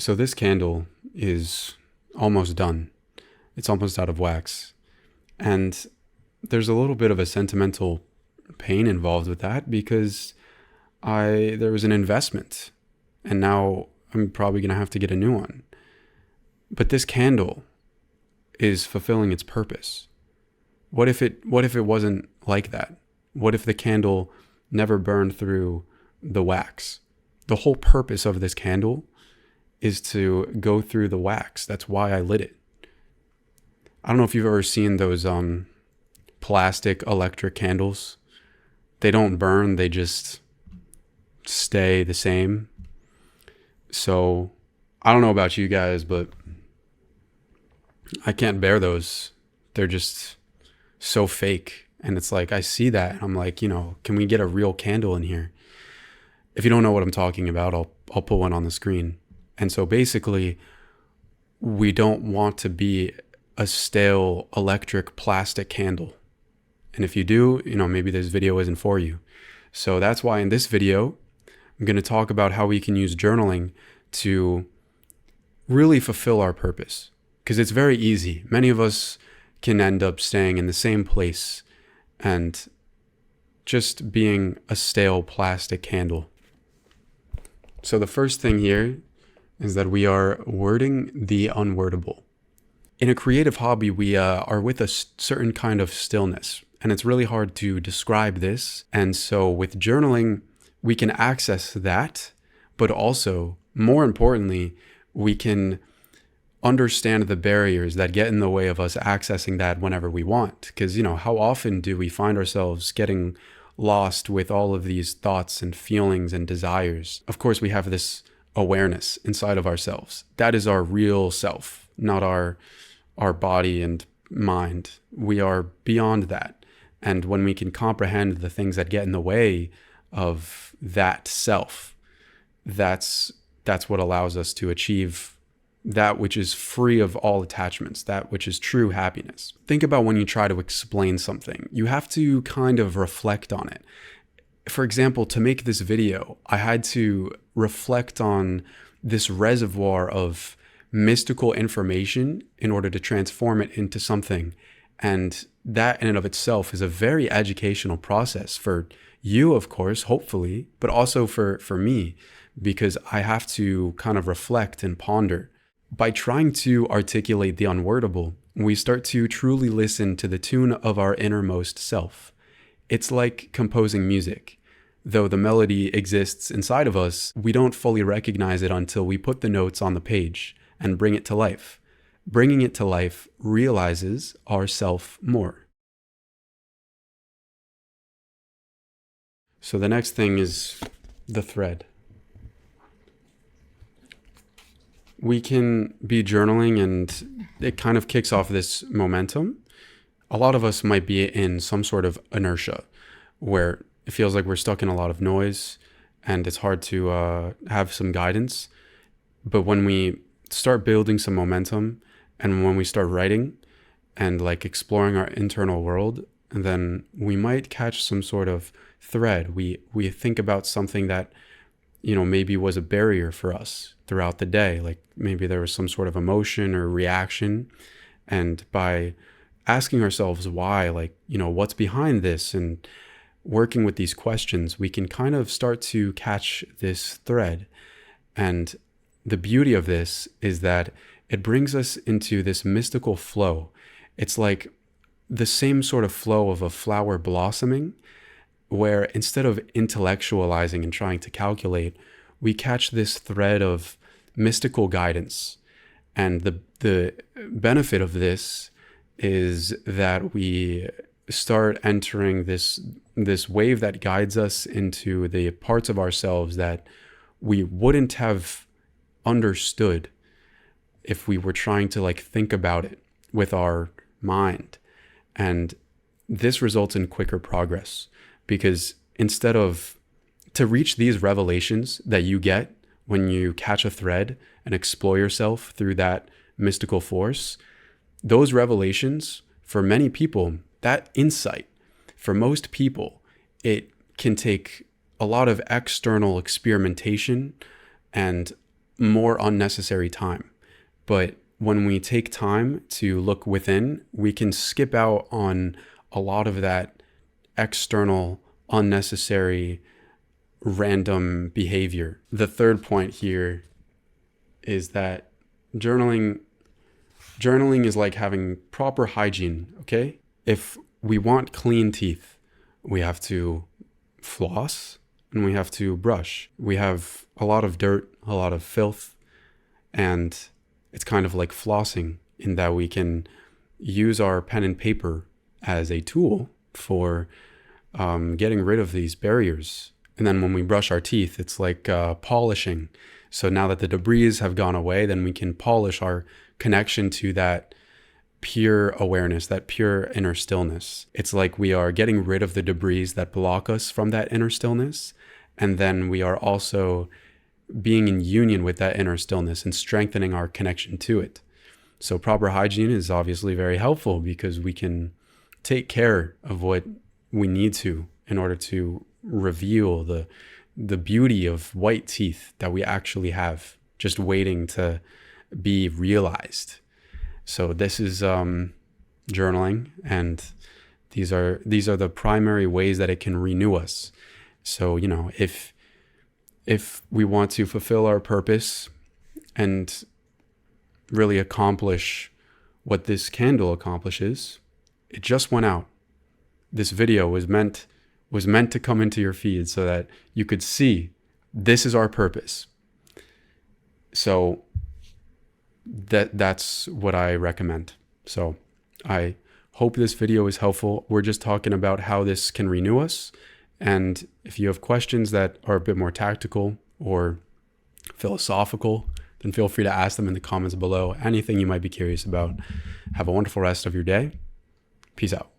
So this candle is almost done. It's almost out of wax. And there's a little bit of a sentimental pain involved with that because there was an investment and now I'm probably going to have to get a new one. But this candle is fulfilling its purpose. What if it wasn't like that? What if the candle never burned through the wax? The whole purpose of this candle is to go through the wax. That's why I lit it. I don't know if you've ever seen those plastic electric candles. They don't burn, they just stay the same. So I don't know about you guys, but I can't bear those. They're just so fake. And it's like, I see that and I'm like, can we get a real candle in here? If you don't know what I'm talking about, I'll put one on the screen. And so basically, we don't want to be a stale electric plastic candle. And if you do, maybe this video isn't for you. So that's why in this video, I'm going to talk about how we can use journaling to really fulfill our purpose. Because it's very easy. Many of us can end up staying in the same place and just being a stale plastic candle. So the first thing here is that we are wording the unwordable. In a creative hobby, we are with a certain kind of stillness, and it's really hard to describe this. And so with journaling, we can access that, but also, more importantly, we can understand the barriers that get in the way of us accessing that whenever we want. Because, how often do we find ourselves getting lost with all of these thoughts and feelings and desires? Of course, we have this awareness inside of ourselves. That is our real self, not our body and mind. We are beyond that. And when we can comprehend the things that get in the way of that self, that's what allows us to achieve that which is free of all attachments, that which is true happiness. Think about when you try to explain something. You have to kind of reflect on it. For example, to make this video, I had to reflect on this reservoir of mystical information in order to transform it into something. And that in and of itself is a very educational process for you, of course, hopefully, but also for me, because I have to kind of reflect and ponder. By trying to articulate the unwordable, we start to truly listen to the tune of our innermost self. It's like composing music. Though the melody exists inside of us, we don't fully recognize it until we put the notes on the page and bring it to life. Bringing it to life realizes ourself more. So the next thing is the thread. We can be journaling and it kind of kicks off this momentum. A lot of us might be in some sort of inertia where it feels like we're stuck in a lot of noise and it's hard to have some guidance. But when we start building some momentum and when we start writing and like exploring our internal world, then we might catch some sort of thread. We think about something that, maybe was a barrier for us throughout the day. Like maybe there was some sort of emotion or reaction. And by asking ourselves why, what's behind this and working with these questions, we can kind of start to catch this thread. And the beauty of this is that it brings us into this mystical flow. It's like the same sort of flow of a flower blossoming, where instead of intellectualizing and trying to calculate, we catch this thread of mystical guidance. And the benefit of this is that we start entering this wave that guides us into the parts of ourselves that we wouldn't have understood if we were trying to think about it with our mind. And this results in quicker progress, because instead of to reach these revelations that you get when you catch a thread and explore yourself through that mystical force, those revelations, for many people, that insight, for most people, it can take a lot of external experimentation and more unnecessary time. But when we take time to look within, we can skip out on a lot of that external, unnecessary, random behavior. The third point here is that journaling is like having proper hygiene, okay? If we want clean teeth, we have to floss and we have to brush. We have a lot of dirt, a lot of filth, and it's kind of like flossing in that we can use our pen and paper as a tool for getting rid of these barriers. And then when we brush our teeth, it's like polishing. So now that the debris have gone away, then we can polish our connection to that pure awareness, that pure inner stillness. It's like we are getting rid of the debris that block us from that inner stillness. And then we are also being in union with that inner stillness and strengthening our connection to it. So proper hygiene is obviously very helpful because we can take care of what we need to in order to reveal the beauty of white teeth that we actually have, just waiting to be realized. So this is journaling, and these are the primary ways that it can renew us. So, if we want to fulfill our purpose and really accomplish what this candle accomplishes, it just went out. This video was meant to come into your feed so that you could see this is our purpose. So that's what I recommend. So I hope this video is helpful. We're just talking about how this can renew us. And if you have questions that are a bit more tactical or philosophical, then feel free to ask them in the comments below. Anything you might be curious about. Have a wonderful rest of your day. Peace out.